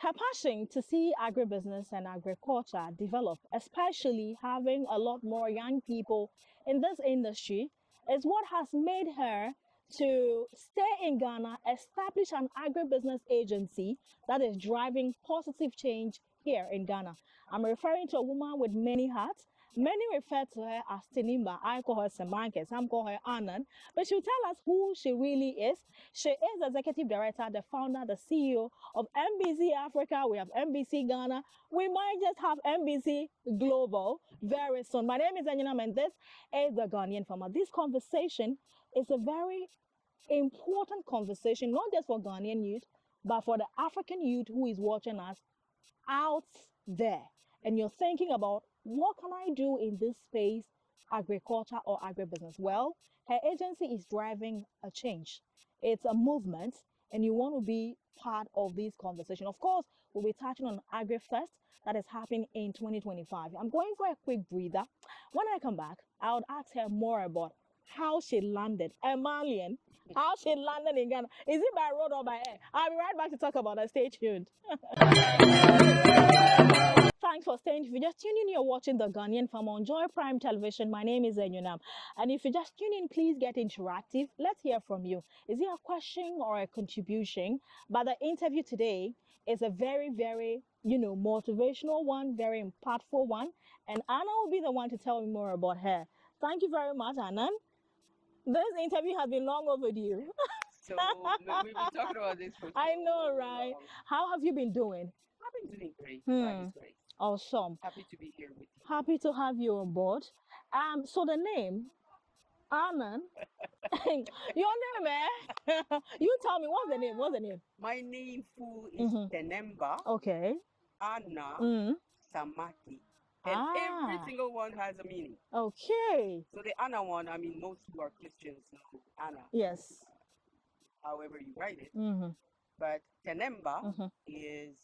Her passion to see agribusiness and agriculture develop, especially having a lot more young people in this industry, is what has made her to stay in Ghana, establish an agribusiness agency that is driving positive change here in Ghana. I'm referring to a woman with many hats. Many refer to her as Tinimba. I call her Semanke. Some call her Anand. But she'll tell us who she really is. She is the executive director, the founder, the CEO of MBC Africa. We have MBC Ghana. We might just have MBC Global very soon. My name is Enyinam, and this is the Ghanaian Farmer. This conversation is a very important conversation, not just for Ghanaian youth, but for the African youth who is watching us out there. And you're thinking about, what can I do in this space, agriculture or agribusiness? Well, her agency is driving a change. It's a movement, and you want to be part of this conversation. Of course, we'll be touching on Agri Fest that is happening in 2025. I'm going for a quick breather. When I come back, I would ask her more about how she landed, a Malian, how she landed in Ghana. Is it by road or by air? I'll be right back to talk about that. Stay tuned. Thanks for staying. If you just tune in, you're watching the Ghanaian Farmer on Joy Prime Television. My name is Enyunam. And if you just tune in, please get interactive. Let's hear from you. Is it a question or a contribution? But the interview today is a very, very, motivational one, very impactful one. And Anna will be the one to tell me more about her. Thank you very much, Anna. This interview has been long overdue. So we've been talking about this for I know, right? long. How have you been doing? I've been doing great. Life is great. Awesome. Happy to be here with you. Happy to have you on board. So the name, Anand, your name, eh? You tell me, what's the name? What's the name? My name full is Tenemba Okay. Anna Samaki. And every single one has a meaning. Okay. So the Anna one, I mean, most who are Christians know Anna. Yes. However you write it. But Tenemba is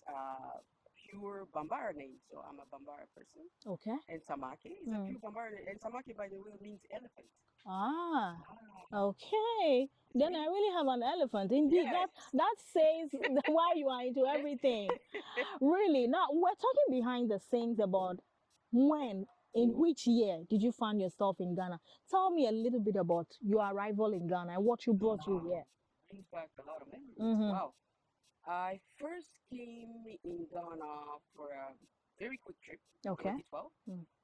pure Bambara name. So I'm a Bambara person. Okay. And Samaki is a pure Bambara name. And Samaki, by the way, means elephant. Okay. Then I really have an elephant. Indeed, Yes. that says why you are into everything. Really. Now, we're talking behind the scenes about in which year did you find yourself in Ghana? Tell me a little bit about your arrival in Ghana and what brought you here. Brings back a lot of memories. Wow. I first came in Ghana for a very quick trip in 2012,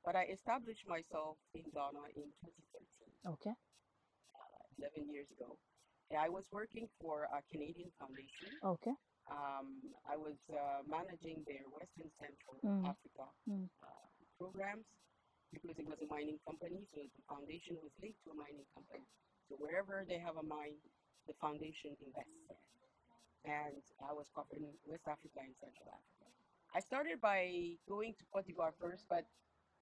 but I established myself in Ghana in 2013. Okay. 11 years ago. And I was working for a Canadian foundation. Okay. I was managing their Western Central Africa programs because it was a mining company, so the foundation was linked to a mining company. So wherever they have a mine, the foundation invests there. And I was covering West Africa and Central Africa. I started by going to Cote d'Ivoire first, but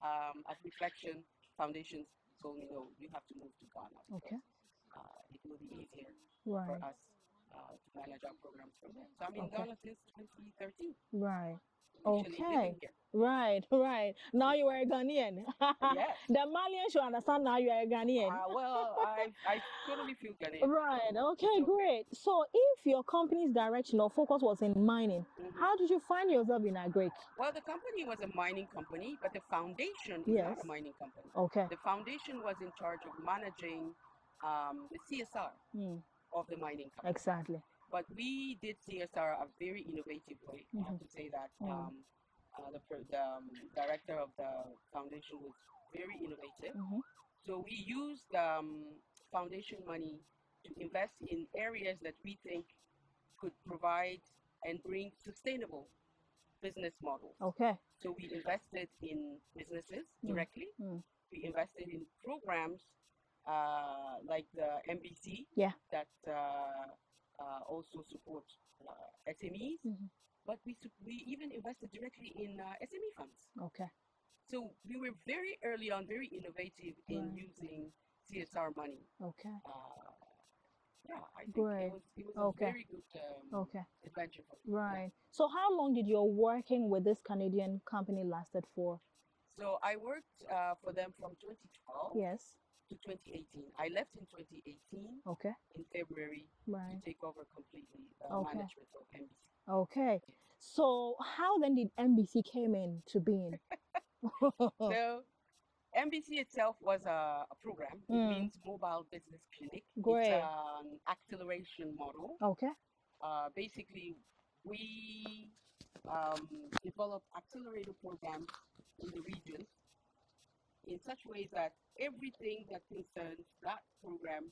at reflection, foundations told me, no, you have to move to Ghana. Okay. It will be easier for us to manage our programs from there. So I'm in Ghana since 2013. Right. Okay. Right. Now you are a Ghanaian. Yes. The Malian should understand now you are a Ghanaian. Well, I totally feel Ghanaian. Right. Okay, great. So if your company's direction or focus was in mining, how did you find yourself in agri? Well, the company was a mining company, but the foundation is not a mining company. Okay. The foundation was in charge of managing the CSR of the mining company. Exactly. But we did CSR a very innovative way. I have to say that the director of the foundation was very innovative. So we used foundation money to invest in areas that we think could provide and bring sustainable business models. Okay. So we invested in businesses directly. We invested in programs like the MBC that also support SMEs, but we even invested directly in SME funds. Okay. So we were very early on, very innovative in using CSR money. Okay. I think it was a very good adventure for me. Right. So how long did your working with this Canadian company lasted for? So I worked for them from 2012 to 2018. I left in 2018 Okay. in February to Right. take over completely Okay. management of MBC. Okay. So how then did MBC came into being? So MBC itself was a program. It means Mobile Business Clinic. It's Great. an acceleration model. Okay. Basically, we develop accelerator programs in the region in such ways that everything that concerns that program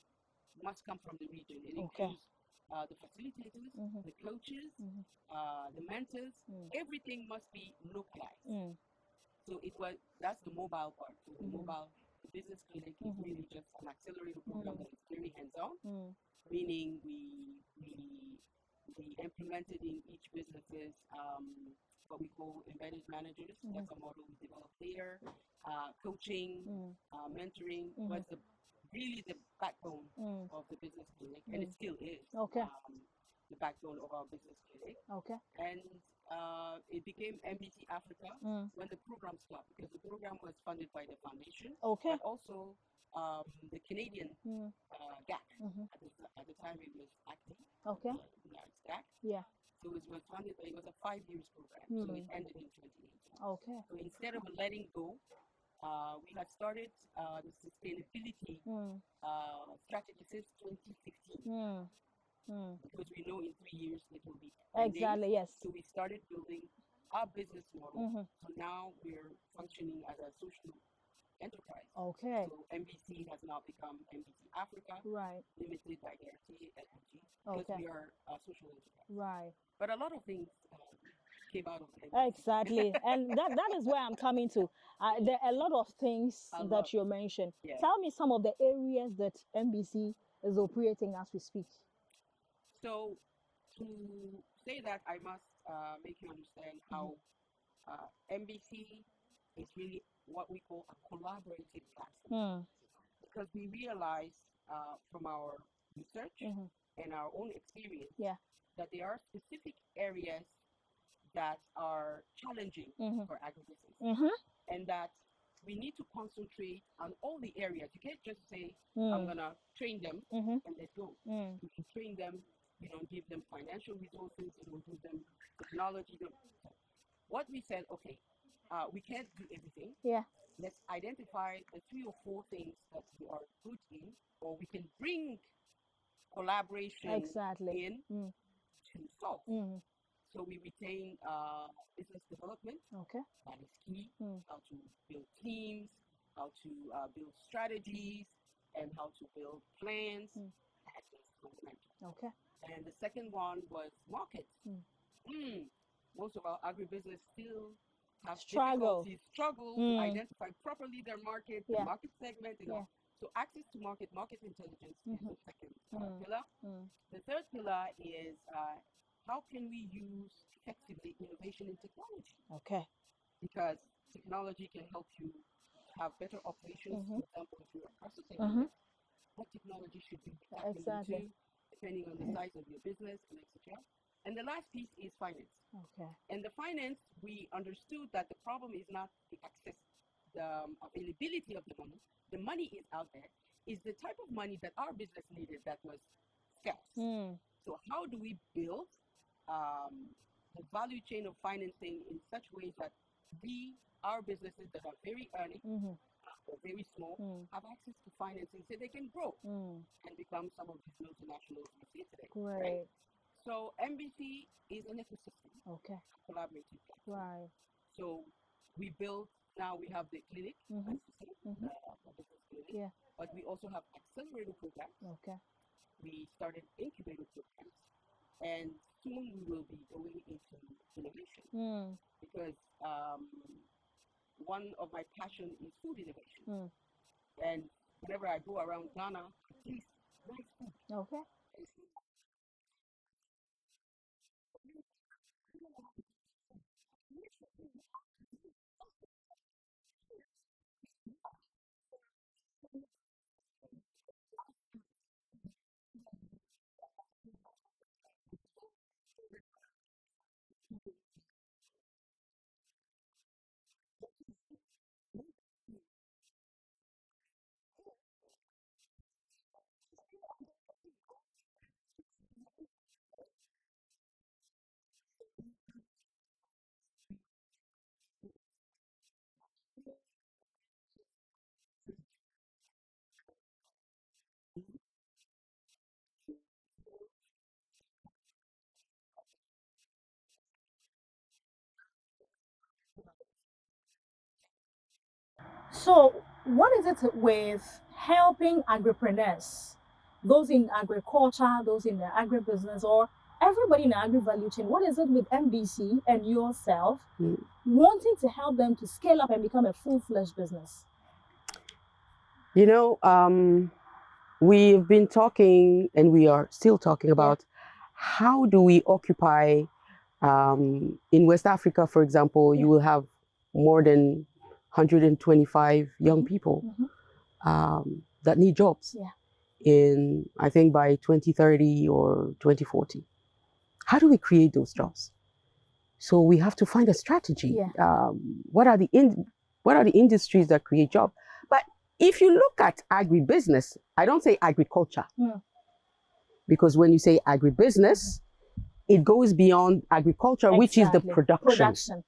must come from the region. It Okay. includes the facilitators, the coaches, Mhm. the mentors. Everything must be localized. So that's the mobile part. So the mobile business clinic is really just an accelerator program that is very hands-on, meaning we implemented in each businesses what we call embedded managers. That's a model we developed there. Coaching, mentoring was really the backbone of the business clinic, and it still is. Okay. The backbone of our business clinic. Okay. And it became MBC Africa when the program stopped, because the program was funded by the foundation, Okay. but also the Canadian GAC. At the time it was active. Okay. Now it's GAC. Yeah. So it was funded, but it was a 5 years program. So it ended in 2018. Okay. So instead of letting go, we had started the sustainability strategy since 2016. Because we know in 3 years it will be ending. Exactly. Yes. So we started building our business model. So now we're functioning as a social enterprise. Okay. So MBC has now become MBC Africa, Right. limited by guarantee LLG, because Okay. we are a social enterprise. Right. But a lot of things came out of MBC. Exactly. And that is where I'm coming to. There are a lot of things that you mentioned. Yes. Tell me some of the areas that MBC is operating as we speak. So to say that, I must make you understand how MBC is really what we call a collaborative platform. Because we realize from our research and our own experience that there are specific areas that are challenging for agribusiness, and that we need to concentrate on all the areas. You can't just say, I'm going to train them and let go. You can train them, give them financial resources, give them technology. What we said, okay, we can't do everything. Yeah. Let's identify the 3 or 4 things that we are good in, or we can bring collaboration in to solve. So we retain business development. Okay. That is key. How to build teams, how to build strategies, and how to build plans. That is fundamental. Okay. And the second one was markets. Most of our agribusiness still have struggle to identify properly their market, the market segment, So access to market intelligence is the second pillar. The third pillar is how can we use effectively innovation in technology? Okay. Because technology can help you have better operations. For example, if you're a processing unit, what technology should you be tapping into, depending on the size of your business, and etc. And the last piece is finance. Okay. And the finance, we understood that the problem is not the access, the availability of the money. The money is out there. Is the type of money that our business needed that was scarce. So how do we build the value chain of financing in such ways that our businesses that are very early or very small, have access to financing so they can grow and become some of these multinationals we see today. Great. Right? So MBC is an ecosystem. Okay. Collaborative platform. Right. So we now we have the clinic, as you say, the business clinic. Yeah. But we also have accelerator programs. Okay. We started incubator programs. And soon we will be going into innovation. Because one of my passion is food innovation. And whenever I go around Ghana, I taste nice food. Okay. So, what is it with helping agripreneurs, those in agriculture, those in the agribusiness, or everybody in the agri value chain? What is it with MBC and yourself wanting to help them to scale up and become a full-fledged business? You know, we've been talking, and we are still talking about how do we occupy. In West Africa, for example, you will have more than 125 young people that need jobs in, I think, by 2030 or 2040. How do we create those jobs? So we have to find a strategy. What are the industries that create jobs? But if you look at agribusiness, I don't say agriculture, because when you say agribusiness, it goes beyond agriculture, which is the production.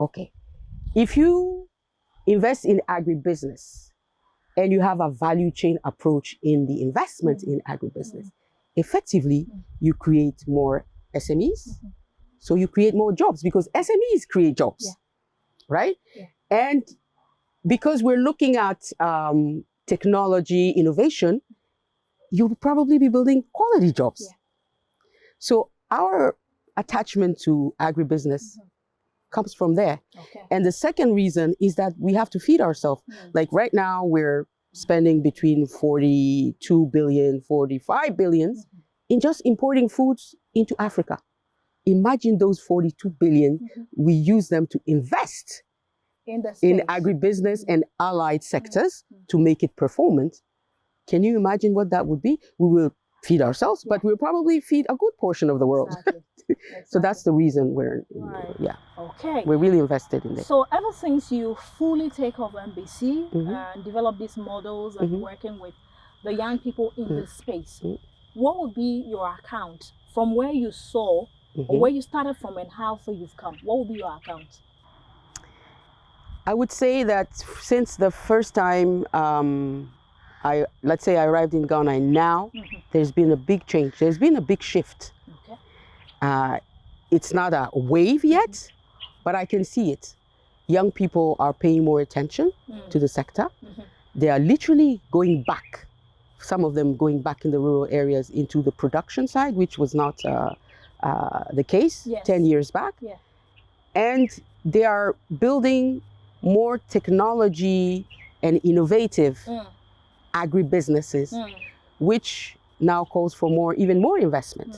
Okay. If you invest in agribusiness and you have a value chain approach in the investment in agribusiness, effectively, you create more SMEs. So you create more jobs because SMEs create jobs, right? And because we're looking at technology innovation, you'll probably be building quality jobs. So our attachment to agribusiness comes from there. And the second reason is that we have to feed ourselves. Like right now, we're spending between 42 billion, 45 billion in just importing foods into Africa. Imagine those 42 billion, we use them to invest in agribusiness and allied sectors to make it performant. Can you imagine what that would be? We will feed ourselves, but we'll probably feed a good portion of the world. So that's the reason we're, we're really invested in this. So ever since you fully take over MBC and develop these models and working with the young people in this space, what would be your account from where you saw or where you started from and how far you've come? What would be your account? I would say that since the first time let's say I arrived in Ghana, and now there's been a big change. There's been a big shift. It's not a wave yet, but I can see it. Young people are paying more attention to the sector. They are literally going back, some of them going back in the rural areas into the production side, which was not the case 10 years back. And they are building more technology and innovative agribusinesses, which now calls for even more investment.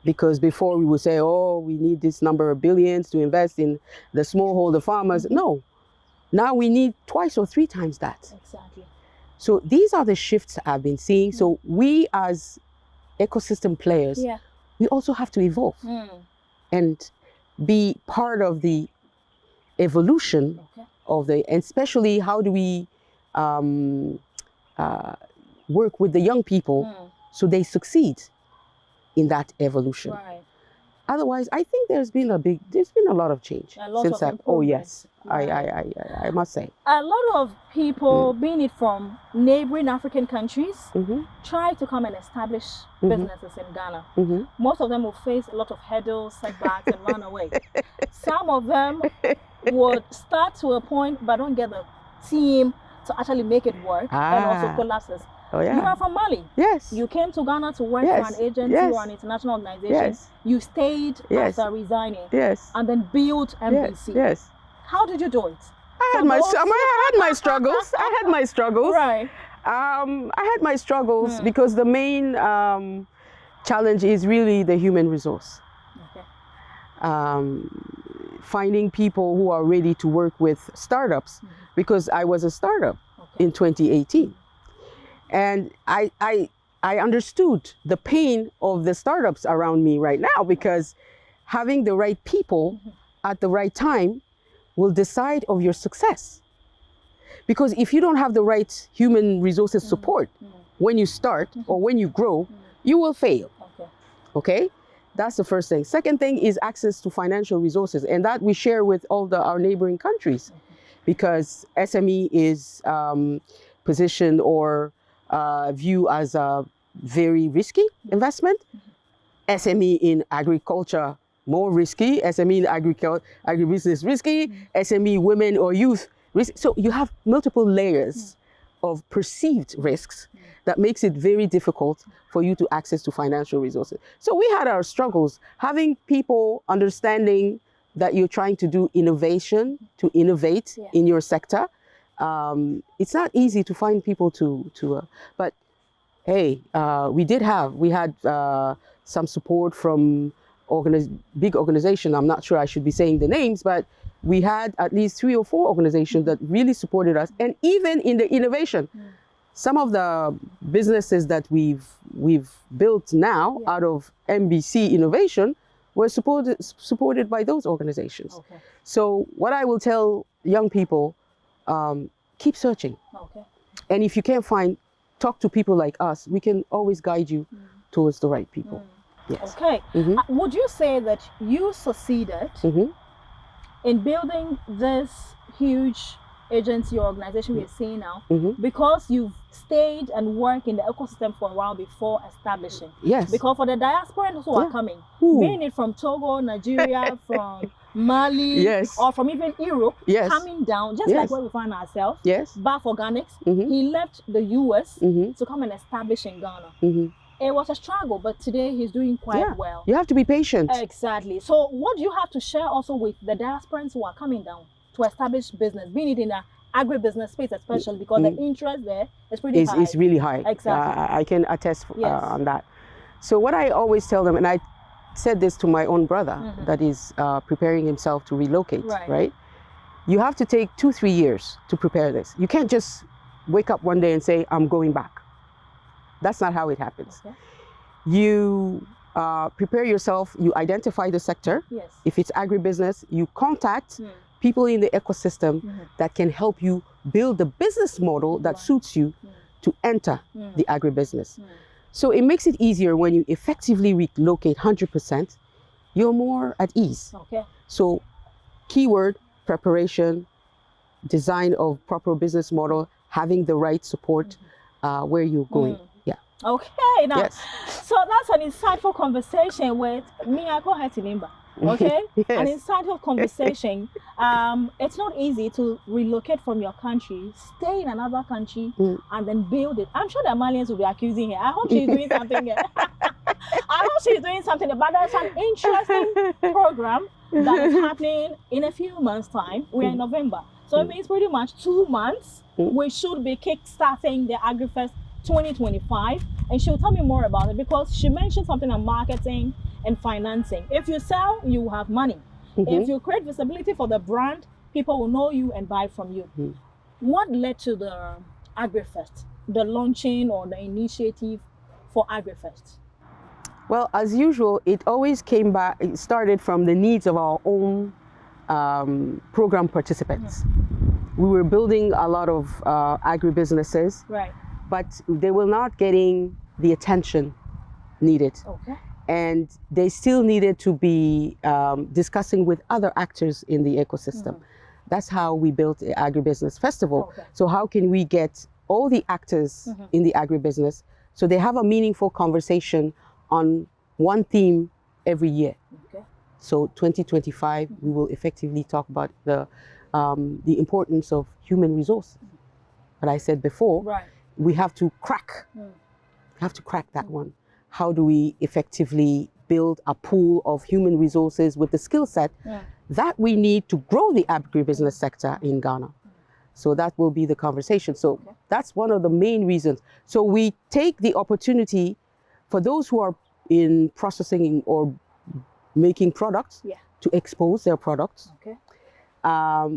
Because before we would say, oh, we need this number of billions to invest in the smallholder farmers. No, now we need twice or three times that. So these are the shifts I've been seeing. So we as ecosystem players, we also have to evolve and be part of the evolution of and especially how do we work with the young people so they succeed in that evolution. Otherwise, I think there's been a lot of change since I must say. A lot of people, being it from neighboring African countries, try to come and establish businesses in Ghana. Most of them will face a lot of hurdles, setbacks, and run away. Some of them would start to a point but don't get the team to actually make it work and also collapses. You are from Mali. You came to Ghana to work for an agency or an international organization. You stayed after resigning and then built MBC. How did you do it? I had my struggles. I had my struggles. Right. I had my struggles because the main challenge is really the human resource. Finding people who are ready to work with startups, because I was a startup in 2018. And I understood the pain of the startups around me right now, because having the right people at the right time will decide of your success. Because if you don't have the right human resources support when you start or when you grow, you will fail. Okay? That's the first thing. Second thing is access to financial resources, and that we share with all our neighboring countries, because SME is positioned or viewed as a very risky investment. SME in agriculture, more risky. SME in agribusiness, risky. SME women or youth, So you have multiple layers of perceived risks that makes it very difficult for you to access to financial resources. So we had our struggles, having people understanding that you're trying to do innovation, to innovate in your sector. It's not easy to find people but hey, we had some support from big organization. I'm not sure I should be saying the names, but we had at least 3 or 4 organizations that really supported us. And even in the innovation, some of the businesses that we've built now out of MBC Innovation were supported by those organizations. Okay. So what I will tell young people, keep searching. Okay. And if you can't find, talk to people like us. We can always guide you towards the right people. Yes. Okay. Would you say that you succeeded in building this huge agency or organization we're seeing now because you've stayed and worked in the ecosystem for a while before establishing? Yes. Because for the diasporans who are coming, being it from Togo, Nigeria, from Mali, or from even Europe, coming down, just like where we find ourselves, but for Ghanaians, he left the US to come and establish in Ghana. It was a struggle, but today he's doing quite well. You have to be patient. Exactly. So what do you have to share also with the diasporans who are coming down to establish business, being it in the agribusiness space especially, because the interest there is pretty high. It's really high. Exactly. I can attest on that. So what I always tell them, and I said this to my own brother that is preparing himself to relocate, right? You have to take 2-3 years to prepare this. You can't just wake up one day and say, I'm going back. That's not how it happens. Okay. You prepare yourself, you identify the sector. Yes. If it's agribusiness, you contact people in the ecosystem that can help you build the business model that suits you to enter the agribusiness. So it makes it easier when you effectively relocate 100%, you're more at ease. Okay. So keyword, preparation, design of proper business model, having the right support where you're going. Okay, now, so that's an insightful conversation with Miyako Hetinimba. Okay, an insightful conversation. It's not easy to relocate from your country, stay in another country, and then build it. I'm sure the Malians will be accusing her. I hope she's doing something. I hope she's doing something. But there's an interesting program that is happening in a few months' time. We're in November, so it means pretty much 2 months. We should be kick-starting the Agri Fest 2025, and she'll tell me more about it because she mentioned something on marketing and financing. If you sell, you have money. If you create visibility for the brand, people will know you and buy from you. What led to the Agri Fest, the launching or the initiative for Agri Fest? Well, as usual, it always it started from the needs of our own program participants. We were building a lot of agribusinesses. Right. But they were not getting the attention needed. Okay. And they still needed to be discussing with other actors in the ecosystem. That's how we built the Agribusiness Festival. Okay. So how can we get all the actors in the agribusiness so they have a meaningful conversation on one theme every year? Okay. So 2025, we will effectively talk about the importance of human resources. But I said before, we have to crack. That one. How do we effectively build a pool of human resources with the skill set that we need to grow the agribusiness sector in Ghana? So that will be the conversation. So that's one of the main reasons. So we take the opportunity for those who are in processing or making products to expose their products. Okay.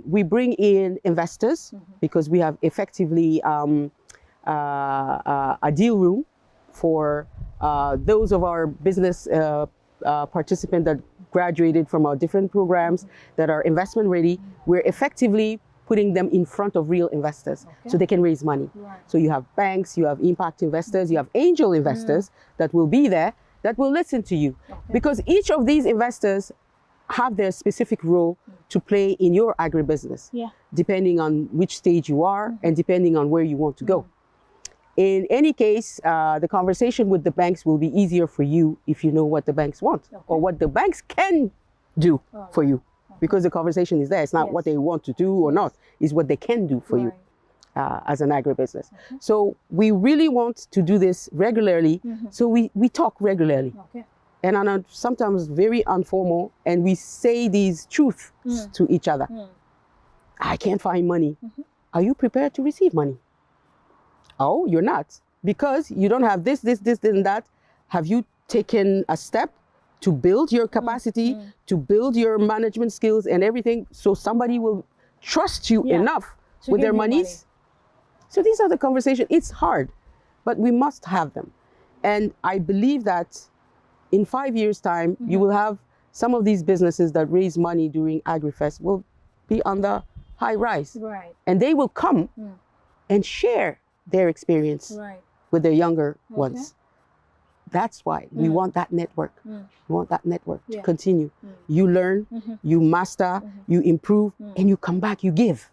We bring in investors because we have effectively a deal room for those of our business participants that graduated from our different programs that are investment ready. We're effectively putting them in front of real investors so they can raise money. Right. So you have banks, you have impact investors, you have angel investors that will be there, that will listen to you. Because each of these investors have their specific role to play in your agribusiness, depending on which stage you are and depending on where you want to go. In any case, the conversation with the banks will be easier for you if you know what the banks want or what the banks can do for you. because the conversation is there. It's not what they want to do or not, it's what they can do for you as an agribusiness. So we really want to do this regularly. So we talk regularly. And on sometimes very informal, and we say these truths to each other. I can't find money. Are you prepared to receive money? Oh, you're not. Because you don't have this, and that. Have you taken a step to build your capacity, to build your management skills and everything, so somebody will trust you enough with their monies? So these are the conversations. It's hard, but we must have them. And I believe that in 5 years' time, you will have some of these businesses that raise money during Agri Fest will be on the high rise. And they will come and share their experience with their younger ones. That's why we want that network. We want that network to continue. You learn, you master, you improve, and you come back, you give.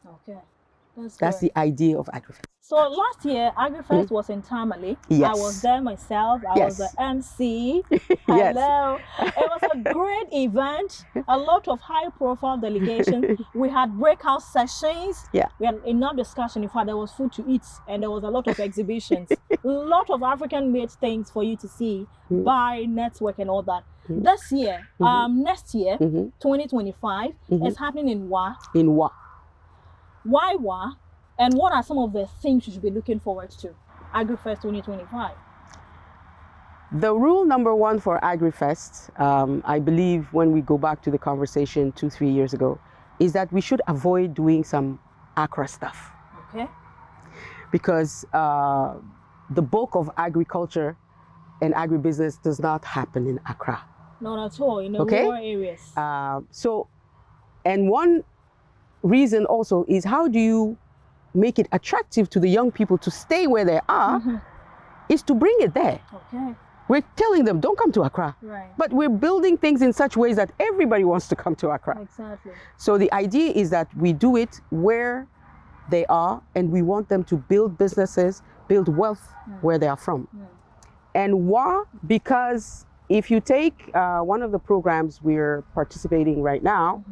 That's the idea of Agri Fest. So last year, Agri Fest was in Tamale. I was there myself. I was the MC. Hello. It was a great event. A lot of high-profile delegations. We had breakout sessions. We had enough discussion. In fact, there was food to eat, and there was a lot of exhibitions. A lot of African-made things for you to see, buy, network, and all that. This year, next year, 2025, is happening in Wa. In Wa. Why Wa? And what are some of the things you should be looking forward to? AgriFest 2025. The rule number one for AgriFest, I believe when we go back to the conversation 2-3 years ago, is that we should avoid doing some Accra stuff. Because the bulk of agriculture and agribusiness does not happen in Accra. Not at all, in the rural areas. And one reason also is, how do you make it attractive to the young people to stay where they are, is to bring it there. We're telling them, don't come to Accra. But we're building things in such ways that everybody wants to come to Accra. So the idea is that we do it where they are, and we want them to build businesses, build wealth where they are from. And why? Because if you take one of the programs we're participating right now,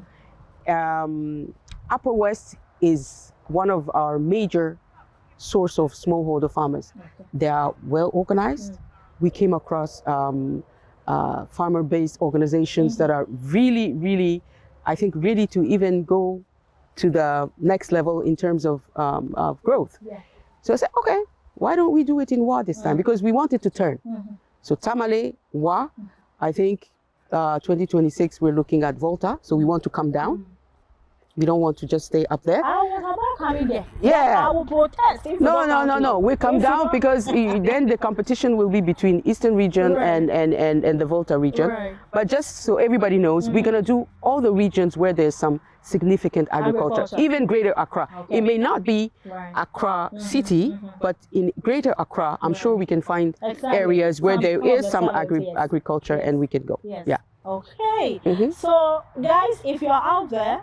Upper West is one of our major source of smallholder farmers. They are well organized. We came across farmer-based organizations that are really, really, I think, ready to even go to the next level in terms of growth. So I said, okay, why don't we do it in Wa this time? Because we want it to turn. So Tamale, Wa, I think 2026 we're looking at Volta, so we want to come down. We don't want to just stay up there. I was about coming there. I will protest. No. We come down because then the competition will be between Eastern region and the Volta region. But just so everybody knows, we're going to do all the regions where there's some significant agriculture. Even Greater Accra. It may not be Accra city, but in Greater Accra, I'm sure we can find areas where there is some agriculture and we can go. Okay. So guys, if you're out there,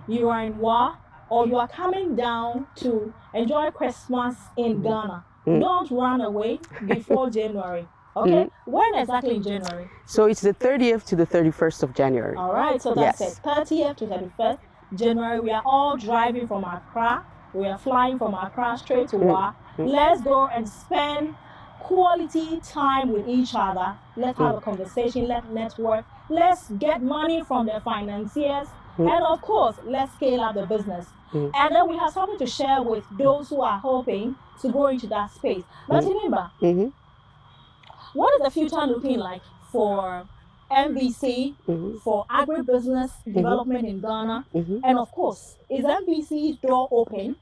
you are in Wa, or you are coming down to enjoy Christmas in Ghana, don't run away before January. When exactly in January? So it's the 30th to the 31st of January. All right, so that's it. 30th to 31st January. We are all driving from Accra. We are flying from Accra straight to Wa. Let's go and spend quality time with each other. Let's have a conversation. Let's network. Let's get money from the financiers. And of course, let's scale up the business. And then we have something to share with those who are hoping to go into that space. But Tinimba, what is the future looking like for MBC, for agribusiness development in Ghana? And of course, is MBC's door open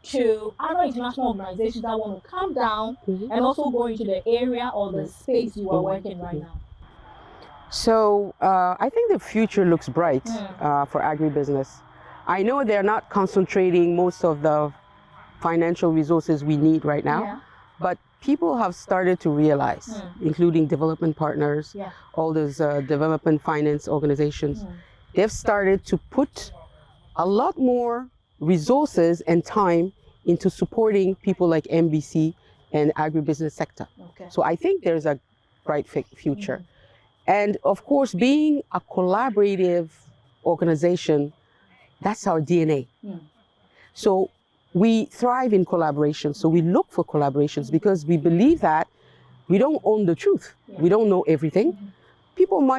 to other international organizations that want to come down and also go into the area or the space you are working right now? So I think the future looks bright for agribusiness. I know they're not concentrating most of the financial resources we need right now, but people have started to realize, including development partners, all those development finance organizations, they've started to put a lot more resources and time into supporting people like MBC and agribusiness sector. So I think there's a bright future. And of course, being a collaborative organization, that's our DNA. So we thrive in collaboration. So we look for collaborations because we believe that we don't own the truth. We don't know everything.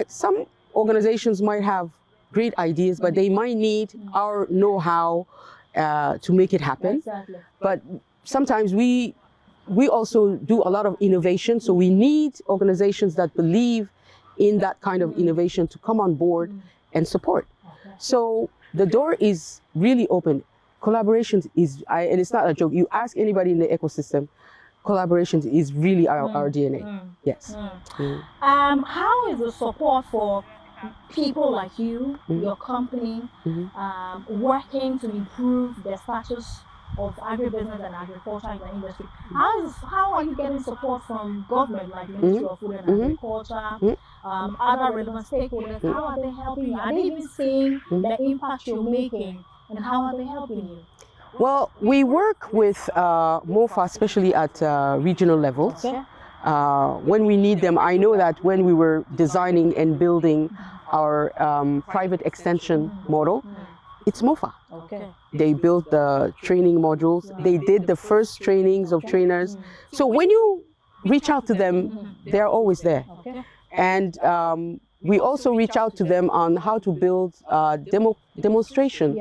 Some organizations might have great ideas, but they might need our know-how to make it happen. Exactly. But sometimes we also do a lot of innovation. So we need organizations that believe in that kind of innovation to come on board and support. So the door is really open. Collaboration is, and it's not a joke. You ask anybody in the ecosystem, collaboration is really our DNA. Yes. How is the support for people like you, your company, working to improve the status of agribusiness and agriculture in the industry? How are you getting support from government, like Ministry of Food and Agriculture, other relevant stakeholders? How are they helping you? Are they even seeing the impact you're making, and how are they helping you? Well, we work with MOFA, especially at regional levels. Okay. When we need them. I know that when we were designing and building our private extension model, it's MOFA. Okay. They built the training modules. They did the first trainings of trainers. So when you reach out to them, they're always there. Okay. And we also reach out to them on how to build demonstration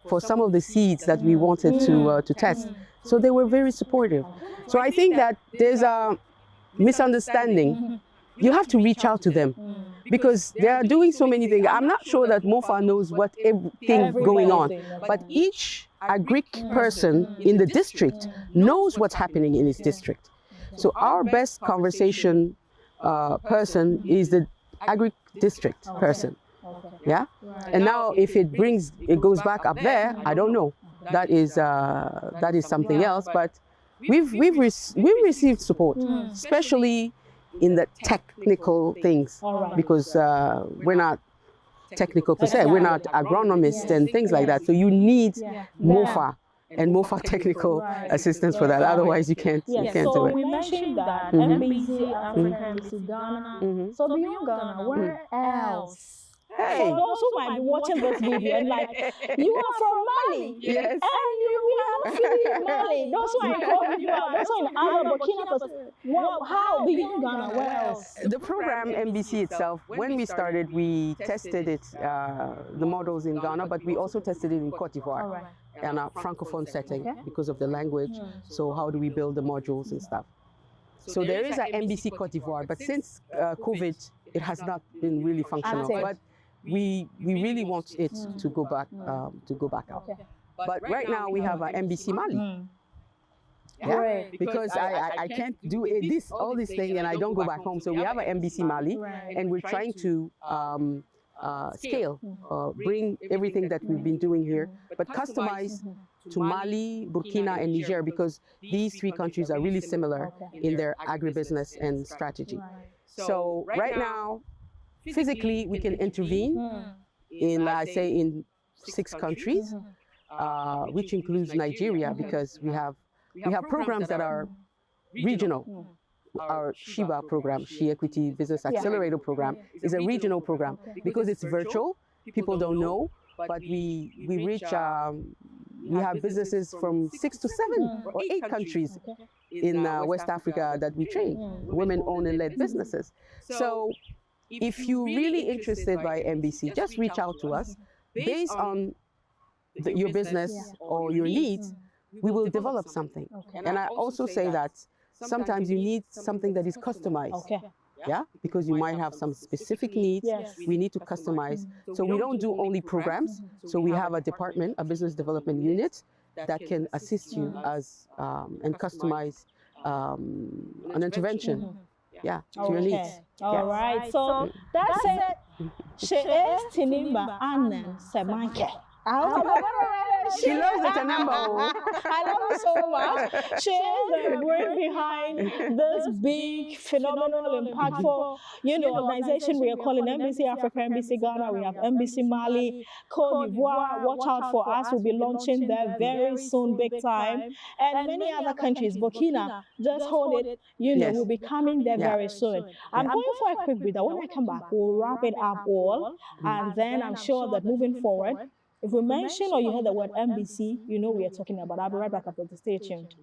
for some of the seeds that we wanted to test. So they were very supportive. So I think that there's a misunderstanding. You have to reach out to them because they are doing so many things. I'm not sure that MOFA knows what everything going on, but each agric person in the district knows what's happening in his district. So our best conversation person is the agri district person. Yeah. And now if it goes back up there, I don't know. That is something else. But we've received support, especially in the technical things, because we're not technical per se. We're not agronomists and things like that. So you need MOFA and MOFA technical assistance for that. Otherwise, you can't do it. So we mentioned that MBC Africa, MBC Ghana. So beyond Ghana, where else? Hey. For those who might be watching this video and like, you are from Mali, Yes. and we are not really in Mali. Those who are calling you out, those who are in Ghana, Burkina Faso. How beyond Ghana? Where else? The program MBC itself, when we started, we tested it, the models in Ghana, but we also tested it in Cote d'Ivoire in a francophone setting because of the language. So how do we build the modules and stuff? So there is an MBC Cote d'Ivoire, but since COVID, it has not been really functional. But we really want it to go back out. But right now we have an MBC Mali. Yeah, because I can't do all this thing and I don't go back home. So we have an MBC Mali, and we're trying to scale, bring everything that we've been doing here, but customize to Mali, Burkina, and Niger, because these three countries are really similar in their agribusiness and strategy. So right now, physically, we can intervene in, say, in 6 countries, which includes Nigeria, because we have programs that are regional. Our SHIBA program, She Equity Business Accelerator program, is a regional program because it's virtual. People don't know, but we reach. We have businesses from 6 to 7 or 8 countries in West Africa that we train, women-owned and led businesses. So if you're really interested by MBC, just reach out to us. Based on your business or your needs, we will develop something. And I also say that sometimes you need something that is customized. Yeah, because you might have some specific needs. We need to customize. So we don't do only programs. So we have a department, a business development unit, that can assist you as and customize an intervention. Yeah, to your needs. All right. So that's it. She is Tinimba Annen Semanke. She loves the Tanamba. I love her so much. She is the brain behind this big, phenomenal, impactful, organization we are calling MBC Africa, MBC Ghana. We have MBC Mali, Cote d'Ivoire. Watch out for us. We'll be launching there very soon, big time. And many other countries. Burkina, just hold it. We'll be coming there very soon. I'm going for a quick breather. When I come back, we'll wrap it up all. And then I'm sure that moving forward, if we mention or you heard the word MBC, you know we are talking about. I'll be right back after this. Stay tuned.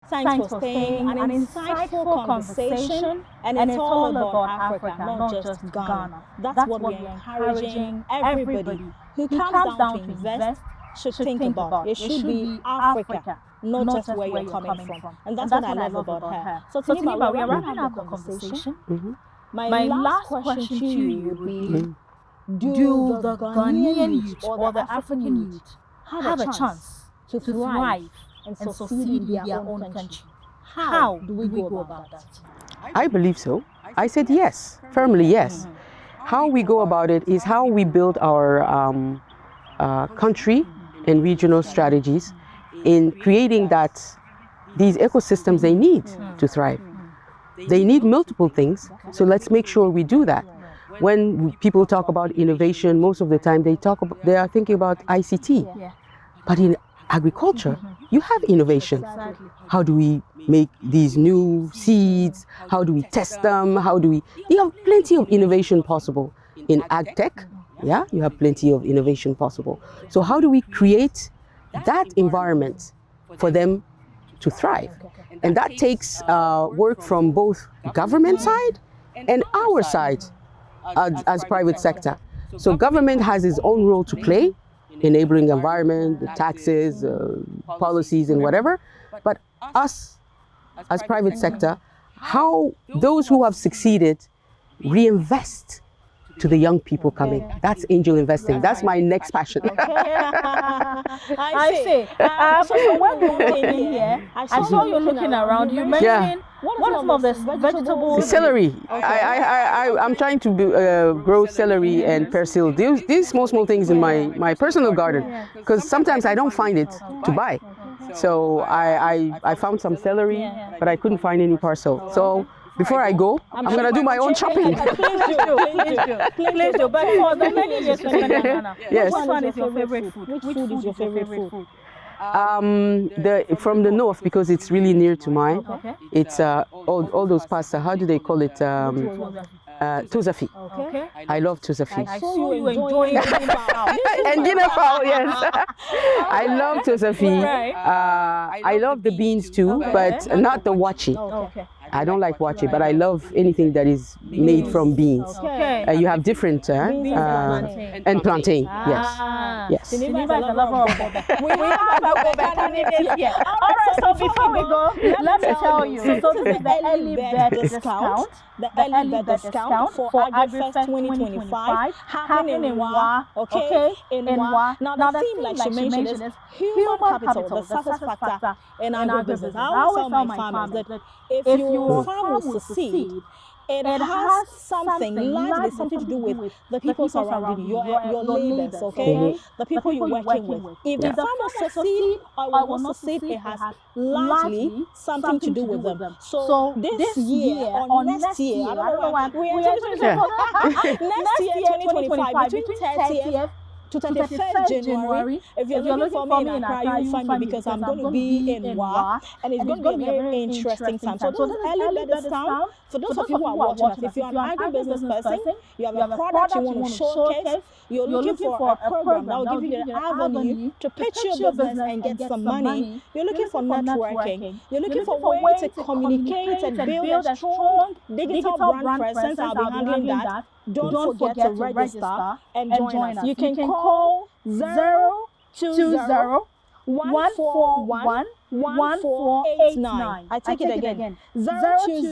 Thanks for staying. An insightful conversation, and it's all about Africa, not just Ghana. That's what we're encouraging everybody who comes down to invest should think about. It should be Africa, not just where you're coming from. And that's what I love about her. So, Tiniba, we are wrapping up the conversation. My last question to you would be, do the Ghanaian youth or the African youth have a chance to thrive and succeed in their own country? How do we go about that? I believe so. I said yes, firmly yes. How we go about it is how we build our country and regional strategies in creating these ecosystems they need to thrive. They need multiple things, so let's make sure we do that. When people talk about innovation, most of the time they are thinking about ICT, but in agriculture, you have innovation. How do we make these new seeds? How do we test them? You have plenty of innovation possible. In ag tech, you have plenty of innovation possible. So how do we create that environment for them to thrive? And that takes work from both government side and our side as private sector. So government has its own role to play, enabling environment, the taxes, policies and whatever. But us as private sector, how those who have succeeded reinvest to the young people coming. That's angel investing. That's my next passion. I see. So when you were in here, I saw you looking around. You mentioned what are some of the vegetables? Celery. I'm trying to grow celery and persil. These small things in my personal garden, because sometimes I don't find it to buy. So I found some celery, but I couldn't find any parcel. So before I go, I'm going to do my own shopping. Please do. But for the many years in Ghana, yes. Which one is your favorite food? Which food is your favorite food? From the north, because it's really near to mine. Okay. It's all those pasta. How do they call it? Tozafi. Okay. I love Tozafi. I saw you enjoying and Guinea fowl, yes. I love Tozafi. I love the beans too, but not the wachi. Okay. I don't like wachi, but I love anything that is made from beans. Okay. You have different and plantain. Yes. We have a candidate here. All right, so before we go, let me tell you. So this is the early bird discount. The early bird discount for Agri Fest 2025 happening in Wa. Okay, in Wa. Now the theme, like she mentioned, is human capital, the success factor in agribusiness. I always tell my farmers that if your farm will succeed, it has something to do with the people surrounding you, your neighbors, okay? The people you're working with. If the farm will succeed or will not succeed, it has largely something to do with them. So this year or next year, I don't know why, next year, 2025, between 30th to 31st January, if you're looking for me in Accra, you'll find me because I'm going to be in Wa, and it's going to be a very interesting time. So this is early bird discount for those of you who are watching us. If you're an agribusiness person, you have a product you want to showcase, you're looking for a program that will give you the avenue to pitch your business and get some money, you're looking for networking, you're looking for a way to communicate and build a strong digital brand presence. I'll be handling that. Don't forget to register and join us. You can call 020 141 1489. I take it again. 020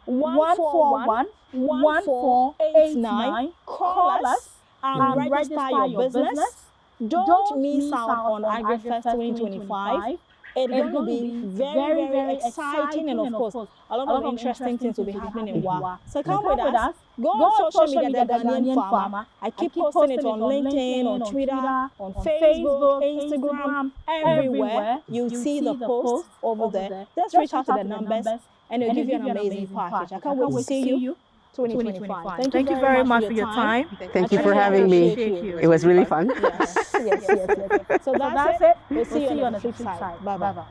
141 1489. Call us and register your business. Don't miss out on Agri Fest 2025. It's going to be very, very exciting, and of course, a lot of interesting things will be happening in WA. So come with us. Go on social media, The Ghanaian Farmer. I keep posting it on LinkedIn, on Twitter, on Facebook, Instagram, everywhere. You see the post over there. Just reach out to the numbers, and it'll give you an amazing package. I can't wait to see you. 2025. Thank you very much for your time. Thank you for having me. It was really fun. Yes. So that's it. We'll see you on the flip side. Bye-bye.